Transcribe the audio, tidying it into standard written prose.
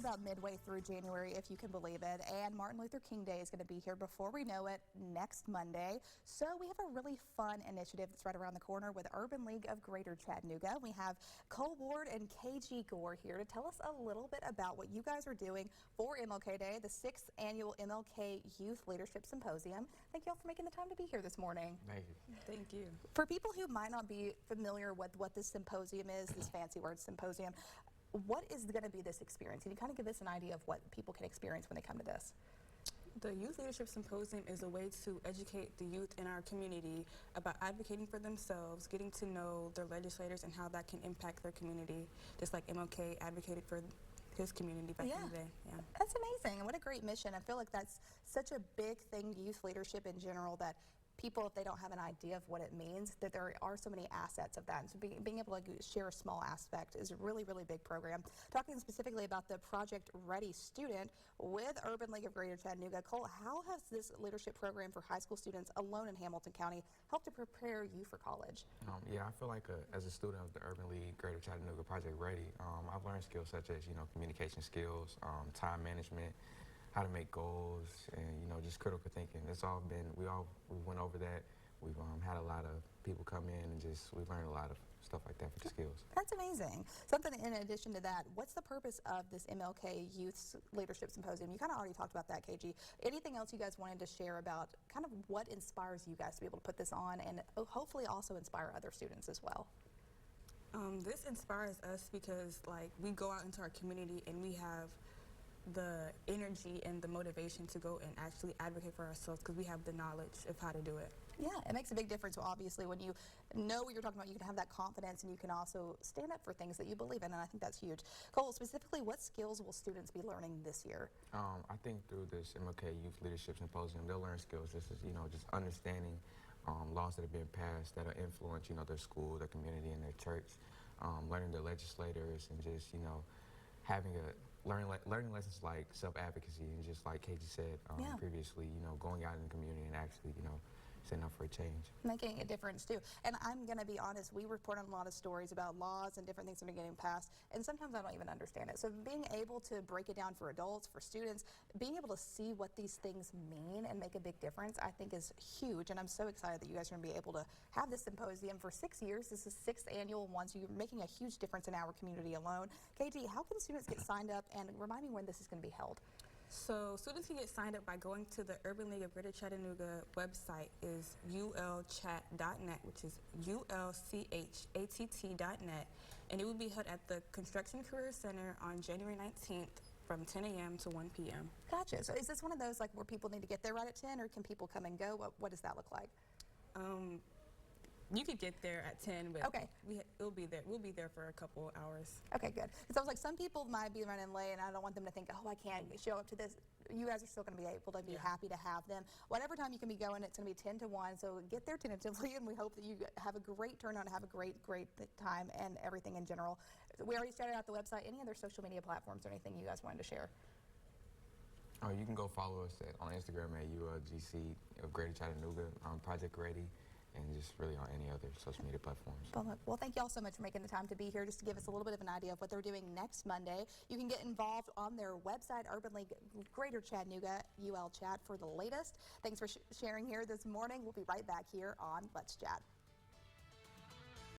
about midway through January, if you can believe it, and Martin Luther King Day is going to be here before we know it next Monday. So we have a really fun initiative that's right around the corner with Urban League of Greater Chattanooga. We have Kohl and Kaje Gore here to tell us a little bit about what you guys are doing for MLK Day, the 6th annual MLK Youth Leadership Symposium. Thank you all for making the time to be here this morning. Thank you. Thank you. For people who might not be familiar with what this symposium is, this fancy word symposium, what is going to be this experience? Can you kind of give us an idea of what people can experience when they come to this? The Youth Leadership Symposium is a way to educate the youth in our community about advocating for themselves, getting to know their legislators and how that can impact their community, just like MLK advocated for his community back in the day. Yeah. That's amazing, and what a great mission. I feel like that's such a big thing, youth leadership in general, that people, if they don't have an idea of what it means, that there are so many assets of that. And so being able to share a small aspect is a really, really big program. Talking specifically about the Project Ready student with Urban League of Greater Chattanooga, Cole, how has this leadership program for high school students alone in Hamilton County helped to prepare you for college? Yeah, I feel like as a student of the Urban League Greater Chattanooga Project Ready, I've learned skills such as, communication skills, time management, how to make goals, and just critical thinking. It's all been, we went over that. We've had a lot of people come in and we learned a lot of stuff like that for the skills. That's amazing. Something in addition to that, what's the purpose of this MLK Youth Leadership Symposium? You kind of already talked about that, KG. Anything else you guys wanted to share about kind of what inspires you guys to be able to put this on and hopefully also inspire other students as well? This inspires us because we go out into our community and we have the energy and the motivation to go and actually advocate for ourselves because we have the knowledge of how to do it. Yeah, it makes a big difference. Well, obviously, when you know what you're talking about, you can have that confidence and you can also stand up for things that you believe in, and I think that's huge. Cole, specifically, what skills will students be learning this year? I think through this MLK Youth Leadership Symposium, they'll learn skills just as, just understanding laws that have been passed that will influence, their school, their community, and their church, learning their legislators, and just, having learning lessons like self-advocacy, and just like Kaje said previously, going out in the community and actually, setting up for a change. Making a difference too. And I'm going to be honest, we report on a lot of stories about laws and different things that are getting passed, and sometimes I don't even understand it. So being able to break it down for adults, for students, being able to see what these things mean and make a big difference, I think is huge. And I'm so excited that you guys are going to be able to have this symposium for 6 years. This is the 6th annual one, so you're making a huge difference in our community alone. KG, how can students get signed up, and remind me when this is going to be held? So students can get signed up by going to the Urban League of Greater Chattanooga website is lchat.net, which is ulchatt.net, and it will be held at the Construction Career Center on January 19th from 10 a.m. to 1 p.m. Gotcha. So is this one of those where people need to get there right at 10, or can people come and go? What does that look like? You could get there at 10, but okay. We'll be there for a couple hours. Okay, good. Because I was like, some people might be running late, and I don't want them to think, oh, I can't show up to this. You guys are still going to be able to be happy to have them. Whatever time you can be going, it's going to be 10 to 1, so get there tentatively, and we hope that you have a great turnout and have a great time and everything in general. We already started out the website. Any other social media platforms or anything you guys wanted to share? Oh, you can go follow us on Instagram at ULGC of Greater Chattanooga, Project Ready, and just really on any other social media platforms. Well, thank you all so much for making the time to be here, just to give us a little bit of an idea of what they're doing next Monday. You can get involved on their website, Urban League Greater Chattanooga, UL Chat, for the latest. Thanks for sharing here this morning. We'll be right back here on Let's Chat.